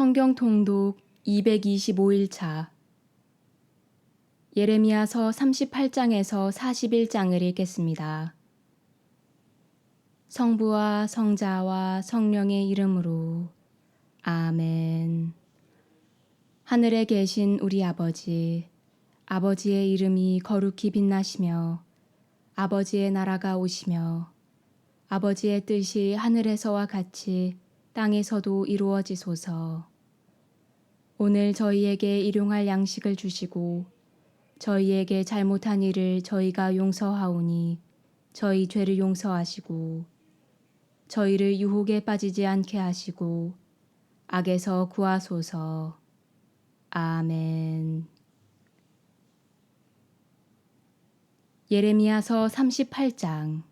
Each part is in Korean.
성경 통독 225일차 예레미야서 38장에서 41장을 읽겠습니다. 성부와 성자와 성령의 이름으로 아멘. 하늘에 계신 우리 아버지, 아버지의 이름이 거룩히 빛나시며 아버지의 나라가 오시며 아버지의 뜻이 하늘에서와 같이 땅에서도 이루어지소서. 오늘 저희에게 일용할 양식을 주시고 저희에게 잘못한 일을 저희가 용서하오니 저희 죄를 용서하시고 저희를 유혹에 빠지지 않게 하시고 악에서 구하소서. 아멘. 예레미야서 38장.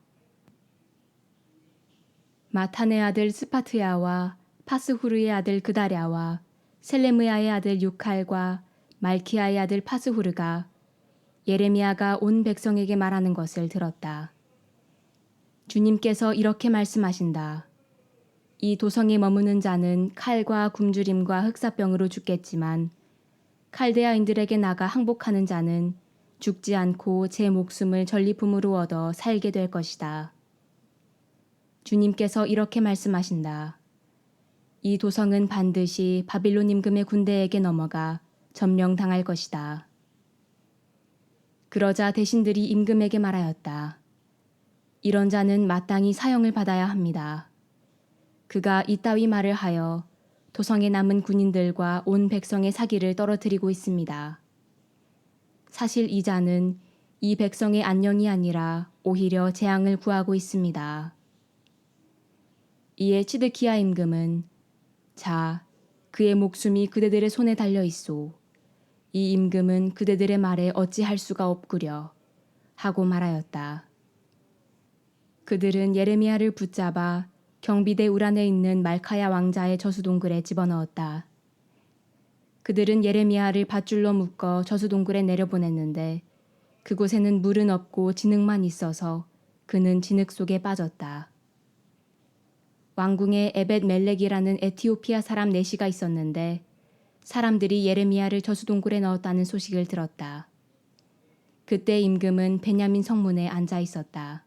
마탄의 아들 스파트야와 파스후르의 아들 그다랴와 셀레므야의 아들 유칼과 말키야의 아들 파스후르가 예레미야가 온 백성에게 말하는 것을 들었다. 주님께서 이렇게 말씀하신다. 이 도성에 머무는 자는 칼과 굶주림과 흑사병으로 죽겠지만 칼데아인들에게 나가 항복하는 자는 죽지 않고 제 목숨을 전리품으로 얻어 살게 될 것이다. 주님께서 이렇게 말씀하신다. 이 도성은 반드시 바빌론 임금의 군대에게 넘어가 점령당할 것이다. 그러자 대신들이 임금에게 말하였다. 이런 자는 마땅히 사형을 받아야 합니다. 그가 이따위 말을 하여 도성에 남은 군인들과 온 백성의 사기를 떨어뜨리고 있습니다. 사실 이 자는 이 백성의 안녕이 아니라 오히려 재앙을 구하고 있습니다. 이에 치드키야 임금은 자, 그의 목숨이 그대들의 손에 달려 있소. 이 임금은 그대들의 말에 어찌할 수가 없구려 하고 말하였다. 그들은 예레미야를 붙잡아 경비대 우란에 있는 말카야 왕자의 저수동굴에 집어넣었다. 그들은 예레미야를 밧줄로 묶어 저수동굴에 내려보냈는데 그곳에는 물은 없고 진흙만 있어서 그는 진흙 속에 빠졌다. 왕궁에 에벳 멜렉이라는 에티오피아 사람 넷이가 있었는데 사람들이 예레미야를 저수동굴에 넣었다는 소식을 들었다. 그때 임금은 베냐민 성문에 앉아 있었다.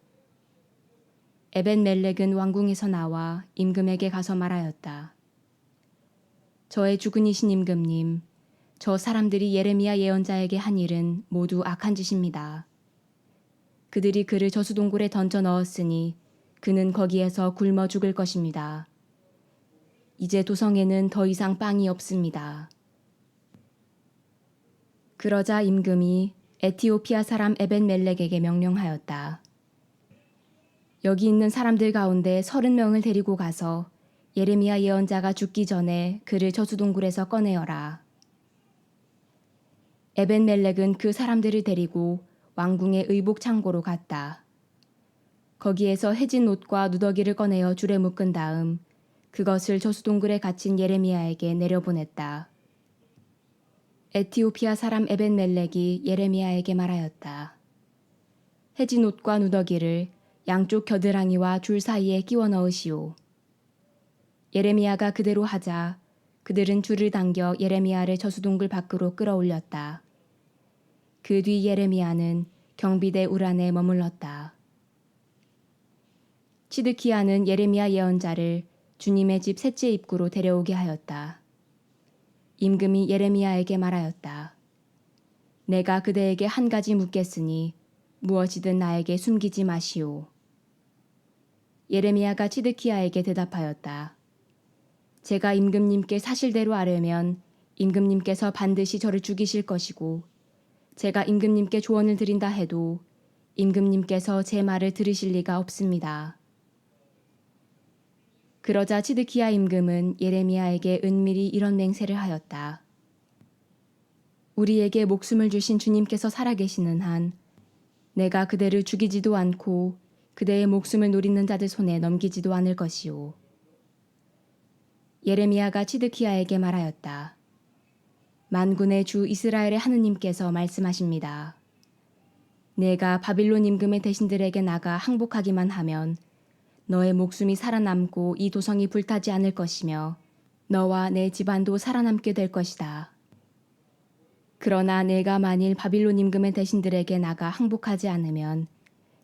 에벳 멜렉은 왕궁에서 나와 임금에게 가서 말하였다. 저의 주군이신 임금님, 저 사람들이 예레미야 예언자에게 한 일은 모두 악한 짓입니다. 그들이 그를 저수동굴에 던져 넣었으니 그는 거기에서 굶어 죽을 것입니다. 이제 도성에는 더 이상 빵이 없습니다. 그러자 임금이 에티오피아 사람 에벳 멜렉에게 명령하였다. 여기 있는 사람들 가운데 30명을 데리고 가서 예레미야 예언자가 죽기 전에 그를 저수동굴에서 꺼내어라. 에벳 멜렉은 그 사람들을 데리고 왕궁의 의복 창고로 갔다. 거기에서 해진 옷과 누더기를 꺼내어 줄에 묶은 다음 그것을 저수동굴에 갇힌 예레미야에게 내려보냈다. 에티오피아 사람 에벳 멜렉이 예레미야에게 말하였다. 해진 옷과 누더기를 양쪽 겨드랑이와 줄 사이에 끼워 넣으시오. 예레미야가 그대로 하자 그들은 줄을 당겨 예레미야를 저수동굴 밖으로 끌어올렸다. 그 뒤 예레미야는 경비대 우란에 머물렀다. 치드키야는 예레미야 예언자를 주님의 집 셋째 입구로 데려오게 하였다. 임금이 예레미야에게 말하였다. 내가 그대에게 한 가지 묻겠으니 무엇이든 나에게 숨기지 마시오. 예레미야가 치드키야에게 대답하였다. 제가 임금님께 사실대로 아뢰면 임금님께서 반드시 저를 죽이실 것이고 제가 임금님께 조언을 드린다 해도 임금님께서 제 말을 들으실 리가 없습니다. 그러자 치드키야 임금은 예레미야에게 은밀히 이런 맹세를 하였다. 우리에게 목숨을 주신 주님께서 살아계시는 한 내가 그대를 죽이지도 않고 그대의 목숨을 노리는 자들 손에 넘기지도 않을 것이오. 예레미야가 치드키야에게 말하였다. 만군의 주 이스라엘의 하느님께서 말씀하십니다. 내가 바빌론 임금의 대신들에게 나가 항복하기만 하면 너의 목숨이 살아남고 이 도성이 불타지 않을 것이며 너와 내 집안도 살아남게 될 것이다. 그러나 내가 만일 바빌론 임금의 대신들에게 나가 항복하지 않으면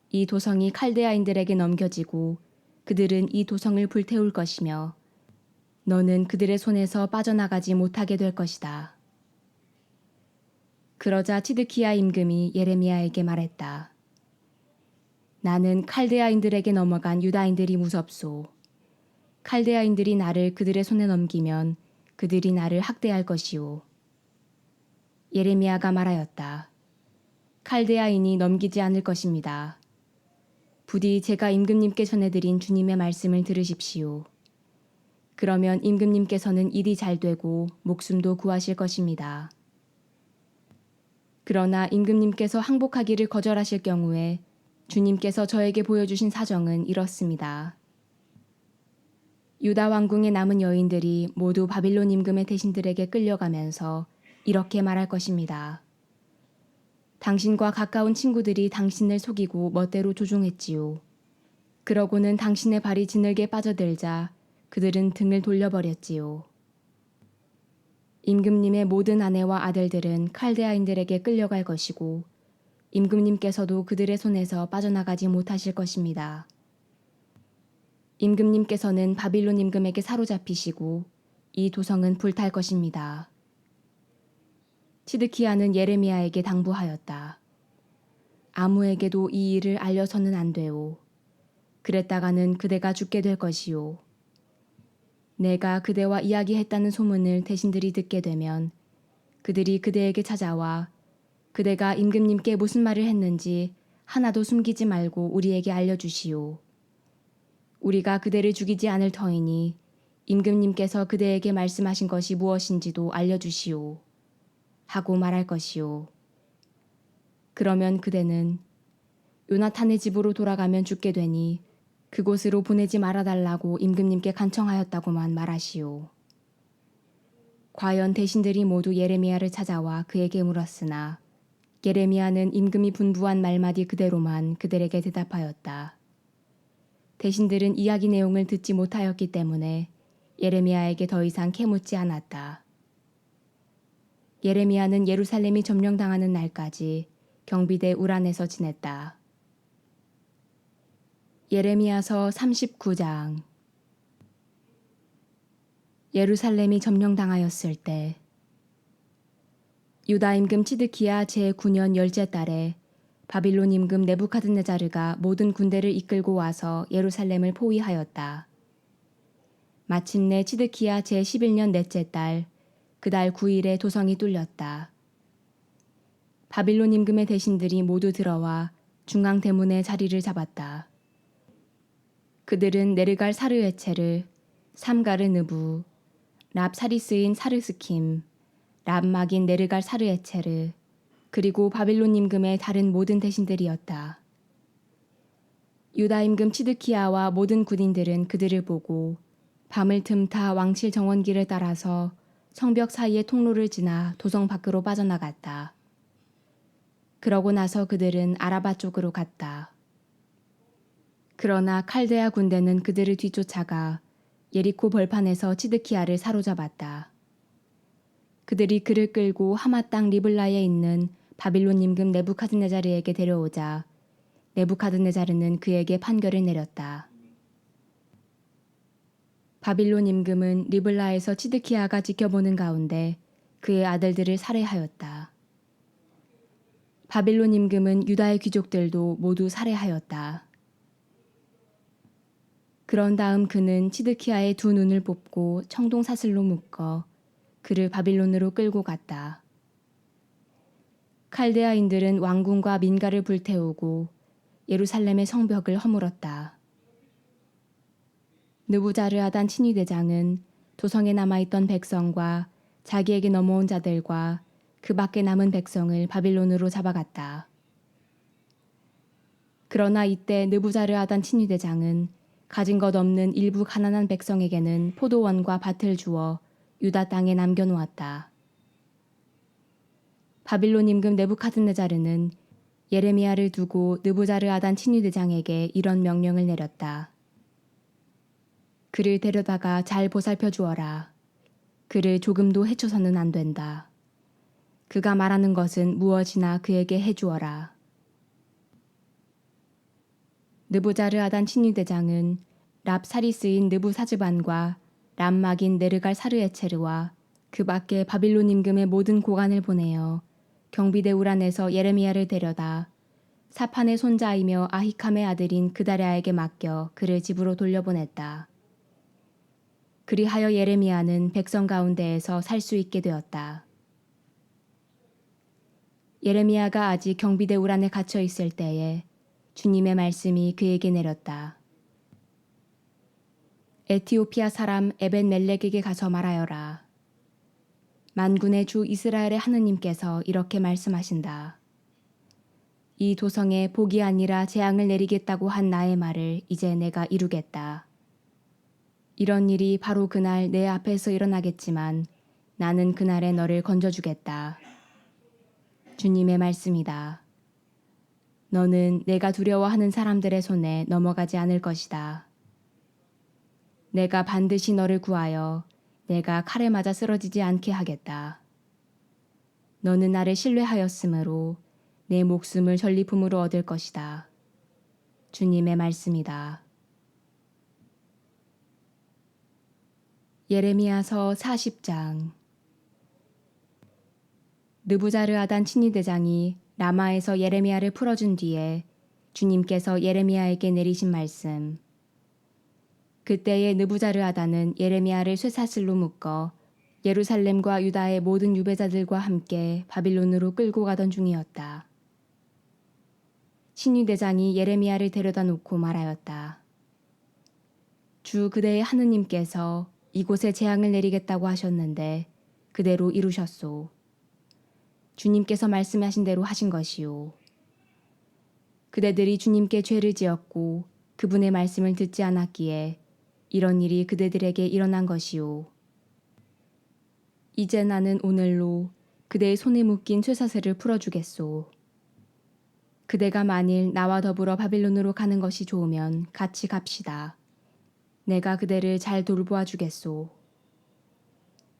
이 도성이 칼데아인들에게 넘겨지고 그들은 이 도성을 불태울 것이며 너는 그들의 손에서 빠져나가지 못하게 될 것이다. 그러자 치드키야 임금이 예레미야에게 말했다. 나는 칼데아인들에게 넘어간 유다인들이 무섭소. 칼데아인들이 나를 그들의 손에 넘기면 그들이 나를 학대할 것이오. 예레미야가 말하였다. 칼데아인이 넘기지 않을 것입니다. 부디 제가 임금님께 전해드린 주님의 말씀을 들으십시오. 그러면 임금님께서는 일이 잘 되고 목숨도 구하실 것입니다. 그러나 임금님께서 항복하기를 거절하실 경우에 주님께서 저에게 보여주신 사정은 이렇습니다. 유다 왕궁의 남은 여인들이 모두 바빌론 임금의 대신들에게 끌려가면서 이렇게 말할 것입니다. 당신과 가까운 친구들이 당신을 속이고 멋대로 조종했지요. 그러고는 당신의 발이 지늘게 빠져들자 그들은 등을 돌려버렸지요. 임금님의 모든 아내와 아들들은 칼데아인들에게 끌려갈 것이고 임금님께서도 그들의 손에서 빠져나가지 못하실 것입니다. 임금님께서는 바빌론 임금에게 사로잡히시고 이 도성은 불탈 것입니다. 치드키야는 예레미야에게 당부하였다. 아무에게도 이 일을 알려서는 안 되오. 그랬다가는 그대가 죽게 될 것이오. 내가 그대와 이야기했다는 소문을 대신들이 듣게 되면 그들이 그대에게 찾아와 그대가 임금님께 무슨 말을 했는지 하나도 숨기지 말고 우리에게 알려주시오. 우리가 그대를 죽이지 않을 터이니 임금님께서 그대에게 말씀하신 것이 무엇인지도 알려주시오. 하고 말할 것이오. 그러면 그대는 요나탄의 집으로 돌아가면 죽게 되니 그곳으로 보내지 말아달라고 임금님께 간청하였다고만 말하시오. 과연 대신들이 모두 예레미야를 찾아와 그에게 물었으나 예레미야는 임금이 분부한 말마디 그대로만 그들에게 대답하였다. 대신들은 이야기 내용을 듣지 못하였기 때문에 예레미야에게 더 이상 캐묻지 않았다. 예레미야는 예루살렘이 점령당하는 날까지 경비대 우란에서 지냈다. 예레미야서 39장. 예루살렘이 점령당하였을 때 유다 임금 치드키야 제9년 10째 달에 바빌론 임금 네부카드네자르가 모든 군대를 이끌고 와서 예루살렘을 포위하였다. 마침내 치드키야 제11년 넷째 달 그달 9일에 도성이 뚫렸다. 바빌론 임금의 대신들이 모두 들어와 중앙 대문에 자리를 잡았다. 그들은 네르갈 사르에체르, 삼가르느부, 랍사리스인 사르스킴, 랍막인 네르갈 사르에체르, 그리고 바빌론 임금의 다른 모든 대신들이었다. 유다 임금 치드키야와 모든 군인들은 그들을 보고 밤을 틈타 왕실 정원길을 따라서 성벽 사이의 통로를 지나 도성 밖으로 빠져나갔다. 그러고 나서 그들은 아라바 쪽으로 갔다. 그러나 칼데아 군대는 그들을 뒤쫓아가 예리코 벌판에서 치드키야를 사로잡았다. 그들이 그를 끌고 하마 땅 리블라에 있는 바빌론 임금 네부카드네자르에게 데려오자 네부카드네자르는 그에게 판결을 내렸다. 바빌론 임금은 리블라에서 치드키야가 지켜보는 가운데 그의 아들들을 살해하였다. 바빌론 임금은 유다의 귀족들도 모두 살해하였다. 그런 다음 그는 치드키야의 두 눈을 뽑고 청동 사슬로 묶어 그를 바빌론으로 끌고 갔다. 칼데아인들은 왕궁과 민가를 불태우고 예루살렘의 성벽을 허물었다. 느부자르아단 친위대장은 도성에 남아있던 백성과 자기에게 넘어온 자들과 그 밖에 남은 백성을 바빌론으로 잡아갔다. 그러나 이때 느부자르아단 친위대장은 가진 것 없는 일부 가난한 백성에게는 포도원과 밭을 주어 유다 땅에 남겨놓았다. 바빌론 임금 네부카드네자르는 예레미야를 두고 느부자르아단 친위대장에게 이런 명령을 내렸다. 그를 데려다가 잘 보살펴 주어라. 그를 조금도 해쳐서는 안 된다. 그가 말하는 것은 무엇이나 그에게 해주어라. 느부자르아단 친위대장은 랍사리스인 느부사즈반과 람막인 네르갈 사르에체르와 그 밖에 바빌론 임금의 모든 고관을 보내어 경비대 우란에서 예레미야를 데려다 사판의 손자이며 아히캄의 아들인 그다랴에게 맡겨 그를 집으로 돌려보냈다. 그리하여 예레미야는 백성 가운데에서 살 수 있게 되었다. 예레미야가 아직 경비대 우란에 갇혀 있을 때에 주님의 말씀이 그에게 내렸다. 에티오피아 사람 에벤멜렉에게 가서 말하여라. 만군의 주 이스라엘의 하느님께서 이렇게 말씀하신다. 이 도성에 복이 아니라 재앙을 내리겠다고 한 나의 말을 이제 내가 이루겠다. 이런 일이 바로 그날 내 앞에서 일어나겠지만 나는 그날에 너를 건져주겠다. 주님의 말씀이다. 너는 내가 두려워하는 사람들의 손에 넘어가지 않을 것이다. 내가 반드시 너를 구하여 내가 칼에 맞아 쓰러지지 않게 하겠다. 너는 나를 신뢰하였으므로 내 목숨을 전리품으로 얻을 것이다. 주님의 말씀이다. 예레미야서 40장. 느부자르아단 친위대장이 라마에서 예레미야를 풀어준 뒤에 주님께서 예레미야에게 내리신 말씀. 그때에 느부자르아단은 예레미야를 쇠사슬로 묶어 예루살렘과 유다의 모든 유배자들과 함께 바빌론으로 끌고 가던 중이었다. 친위대장이 예레미야를 데려다 놓고 말하였다. 주 그대의 하느님께서 이곳에 재앙을 내리겠다고 하셨는데 그대로 이루셨소. 주님께서 말씀하신 대로 하신 것이요. 그대들이 주님께 죄를 지었고 그분의 말씀을 듣지 않았기에 이런 일이 그대들에게 일어난 것이요. 이제 나는 오늘로 그대의 손에 묶인 쇠사슬을 풀어주겠소. 그대가 만일 나와 더불어 바빌론으로 가는 것이 좋으면 같이 갑시다. 내가 그대를 잘 돌보아 주겠소.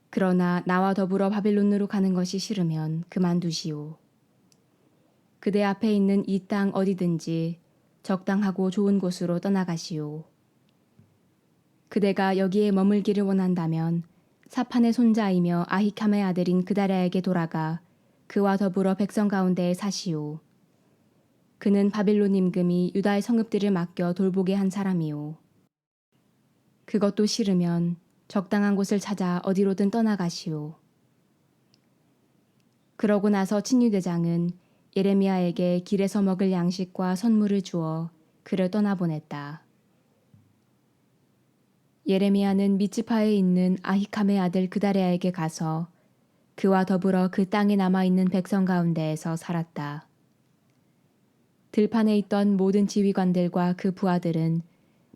그러나 나와 더불어 바빌론으로 가는 것이 싫으면 그만두시오. 그대 앞에 있는 이 땅 어디든지 적당하고 좋은 곳으로 떠나가시오. 그대가 여기에 머물기를 원한다면 사판의 손자이며 아히캄의 아들인 그다랴에게 돌아가 그와 더불어 백성 가운데에 사시오. 그는 바빌론 임금이 유다의 성읍들을 맡겨 돌보게 한 사람이오. 그것도 싫으면 적당한 곳을 찾아 어디로든 떠나가시오. 그러고 나서 친위대장은 예레미야에게 길에서 먹을 양식과 선물을 주어 그를 떠나보냈다. 예레미야는 미츠파에 있는 아히캄의 아들 그다랴에게 가서 그와 더불어 그 땅에 남아있는 백성 가운데에서 살았다. 들판에 있던 모든 지휘관들과 그 부하들은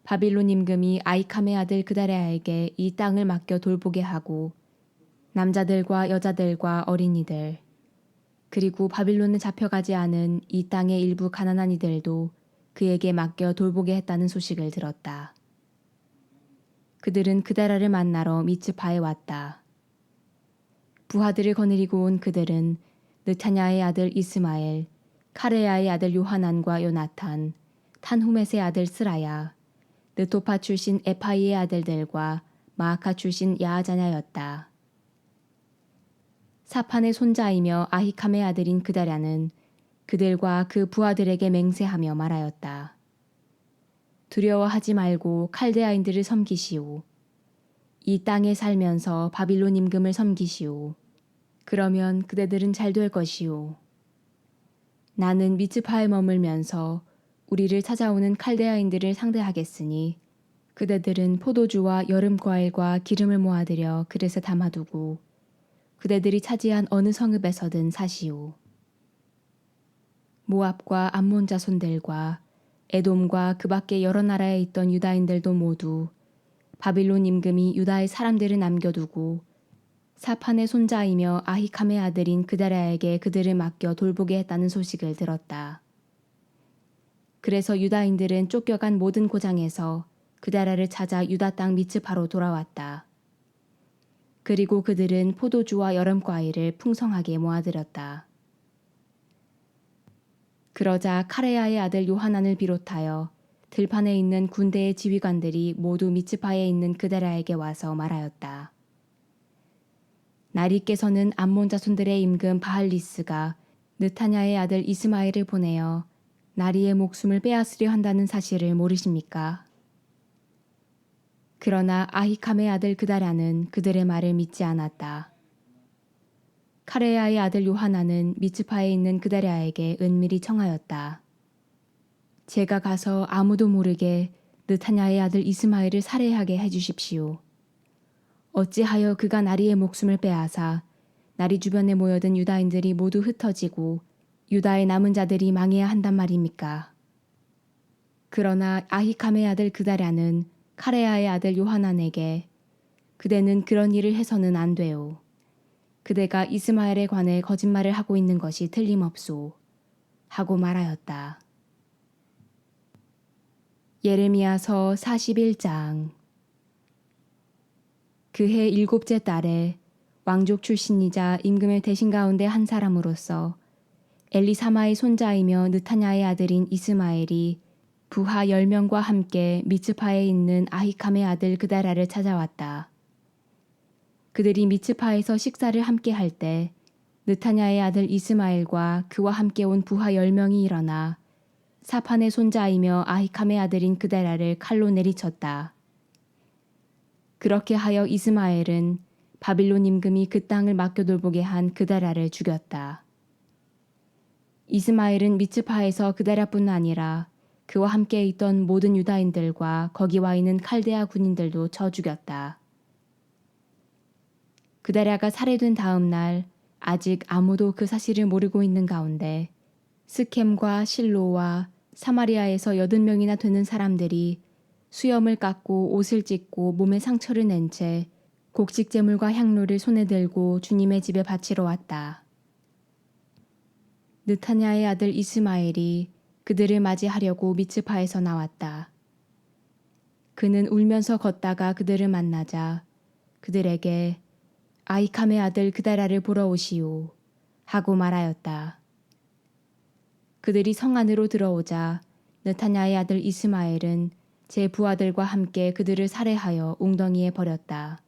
바빌론 임금이 아히캄의 아들 그다랴에게 이 땅을 맡겨 돌보게 하고 남자들과 여자들과 어린이들 그리고 바빌론에 잡혀가지 않은 이 땅의 일부 가난한 이들도 그에게 맡겨 돌보게 했다는 소식을 들었다. 그들은 그다랴를 만나러 미츠파에 왔다. 부하들을 거느리고 온 그들은 느타냐의 아들 이스마엘, 카레야의 아들 요하난과 요나탄, 탄후멧의 아들 스라야, 느토파 출신 에파이의 아들들과 마아카 출신 야하자냐였다. 사판의 손자이며 아히캄의 아들인 그다랴는 그들과 그 부하들에게 맹세하며 말하였다. 두려워하지 말고 칼데아인들을 섬기시오. 이 땅에 살면서 바빌론 임금을 섬기시오. 그러면 그대들은 잘 될 것이오. 나는 미츠파에 머물면서 우리를 찾아오는 칼데아인들을 상대하겠으니 그대들은 포도주와 여름 과일과 기름을 모아들여 그릇에 담아두고 그대들이 차지한 어느 성읍에서든 사시오. 모압과 암몬 자손들과 에돔과 그 밖에 여러 나라에 있던 유다인들도 모두 바빌론 임금이 유다의 사람들을 남겨두고 사판의 손자이며 아히캄의 아들인 그다랴에게 그들을 맡겨 돌보게 했다는 소식을 들었다. 그래서 유다인들은 쫓겨간 모든 고장에서 그다랴를 찾아 유다 땅 미츠파로 돌아왔다. 그리고 그들은 포도주와 여름과일을 풍성하게 모아들였다. 그러자 카레야의 아들 요하난을 비롯하여 들판에 있는 군대의 지휘관들이 모두 미츠파에 있는 그데라에게 와서 말하였다. 나리께서는 암몬 자손들의 임금 바할리스가 느타냐의 아들 이스마엘을 보내어 나리의 목숨을 빼앗으려 한다는 사실을 모르십니까? 그러나 아히캄의 아들 그다랴는 그들의 말을 믿지 않았다. 카레야의 아들 요하나는 미츠파에 있는 그다랴에게 은밀히 청하였다. 제가 가서 아무도 모르게 느타냐의 아들 이스마엘을 살해하게 해주십시오. 어찌하여 그가 나리의 목숨을 빼앗아 나리 주변에 모여든 유다인들이 모두 흩어지고 유다의 남은 자들이 망해야 한단 말입니까? 그러나 아히캄의 아들 그다랴는 카레야의 아들 요하난에게 그대는 그런 일을 해서는 안 돼요. 그대가 이스마엘에 관해 거짓말을 하고 있는 것이 틀림없소. 하고 말하였다. 예레미야서 41장. 그해 7째 달에 왕족 출신이자 임금의 대신 가운데 한 사람으로서 엘리사마의 손자이며 느타냐의 아들인 이스마엘이 부하 10명과 함께 미츠파에 있는 아히캄의 아들 그다랴를 찾아왔다. 그들이 미츠파에서 식사를 함께 할 때 느타냐의 아들 이스마엘과 그와 함께 온 부하 10명이 일어나 사판의 손자이며 아히캄의 아들인 그다랴를 칼로 내리쳤다. 그렇게 하여 이스마엘은 바빌론 임금이 그 땅을 맡겨돌보게 한 그다랴를 죽였다. 이스마엘은 미츠파에서 그다랴뿐 아니라 그와 함께 있던 모든 유다인들과 거기 와 있는 칼데아 군인들도 쳐 죽였다. 그다랴가 살해된 다음 날 아직 아무도 그 사실을 모르고 있는 가운데 스켐과 실로와 사마리아에서 80명이나 되는 사람들이 수염을 깎고 옷을 찢고 몸에 상처를 낸 채 곡식제물과 향로를 손에 들고 주님의 집에 바치러 왔다. 느타냐의 아들 이스마엘이 그들을 맞이하려고 미츠파에서 나왔다. 그는 울면서 걷다가 그들을 만나자 그들에게 아히캄의 아들 그다랴를 보러 오시오 하고 말하였다. 그들이 성 안으로 들어오자 느타냐의 아들 이스마엘은 제 부하들과 함께 그들을 살해하여 웅덩이에 버렸다.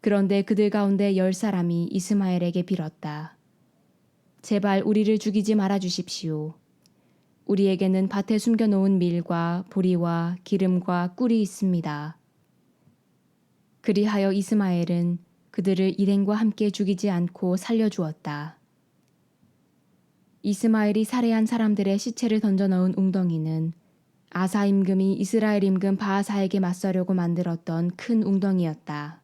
그런데 그들 가운데 10사람이 이스마엘에게 빌었다. 제발 우리를 죽이지 말아 주십시오. 우리에게는 밭에 숨겨놓은 밀과 보리와 기름과 꿀이 있습니다. 그리하여 이스마엘은 그들을 일행과 함께 죽이지 않고 살려주었다. 이스마엘이 살해한 사람들의 시체를 던져넣은 웅덩이는 아사 임금이 이스라엘 임금 바하사에게 맞서려고 만들었던 큰 웅덩이였다.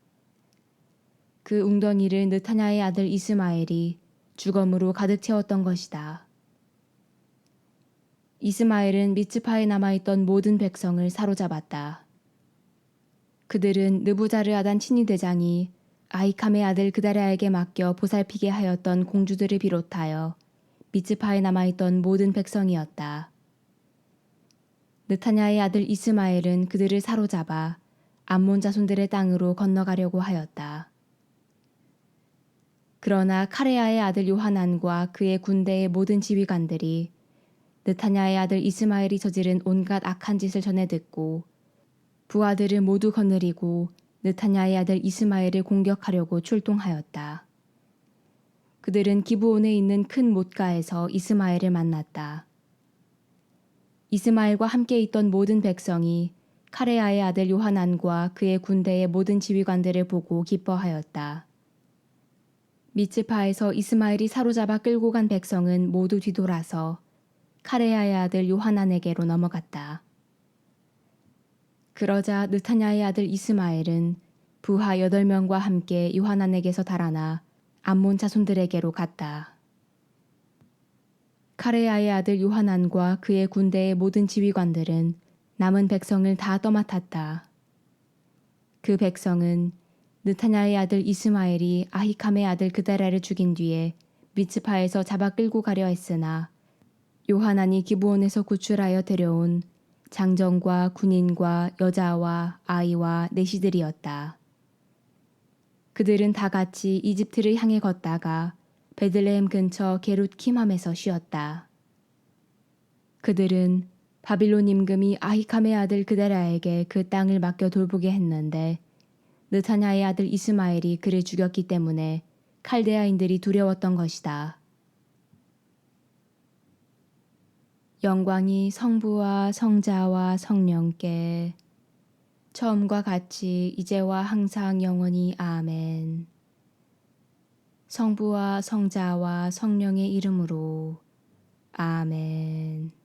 그 웅덩이를 느타냐의 아들 이스마엘이 주검으로 가득 채웠던 것이다. 이스마엘은 미츠파에 남아있던 모든 백성을 사로잡았다. 그들은 느부자르아단 친위대장이 아히캄의 아들 그다랴에게 맡겨 보살피게 하였던 공주들을 비롯하여 미츠파에 남아있던 모든 백성이었다. 느타냐의 아들 이스마엘은 그들을 사로잡아 암몬 자손들의 땅으로 건너가려고 하였다. 그러나 카레야의 아들 요하난과 그의 군대의 모든 지휘관들이 느타냐의 아들 이스마엘이 저지른 온갖 악한 짓을 전해 듣고 부하들을 모두 거느리고 느타냐의 아들 이스마엘을 공격하려고 출동하였다. 그들은 기브온에 있는 큰 못가에서 이스마엘을 만났다. 이스마엘과 함께 있던 모든 백성이 카레야의 아들 요하난과 그의 군대의 모든 지휘관들을 보고 기뻐하였다. 미츠파에서 이스마엘이 사로잡아 끌고 간 백성은 모두 뒤돌아서 카레야의 아들 요하난에게로 넘어갔다. 그러자 느타냐의 아들 이스마엘은 부하 8명과 함께 요하난에게서 달아나 암몬 자손들에게로 갔다. 카레야의 아들 요하난과 그의 군대의 모든 지휘관들은 남은 백성을 다 떠맡았다. 그 백성은 느타냐의 아들 이스마엘이 아히캄의 아들 그다랴를 죽인 뒤에 미츠파에서 잡아 끌고 가려 했으나 요하난이 기브온에서 구출하여 데려온 장정과 군인과 여자와 아이와 내시들이었다. 그들은 다 같이 이집트를 향해 걷다가 베들레헴 근처 게룻 키맘에서 쉬었다. 그들은 바빌론 임금이 아히캄의 아들 그데라에게 그 땅을 맡겨 돌보게 했는데 느타냐의 아들 이스마엘이 그를 죽였기 때문에 칼데아인들이 두려웠던 것이다. 영광이 성부와 성자와 성령께 처음과 같이 이제와 항상 영원히 아멘. 성부와 성자와 성령의 이름으로 아멘.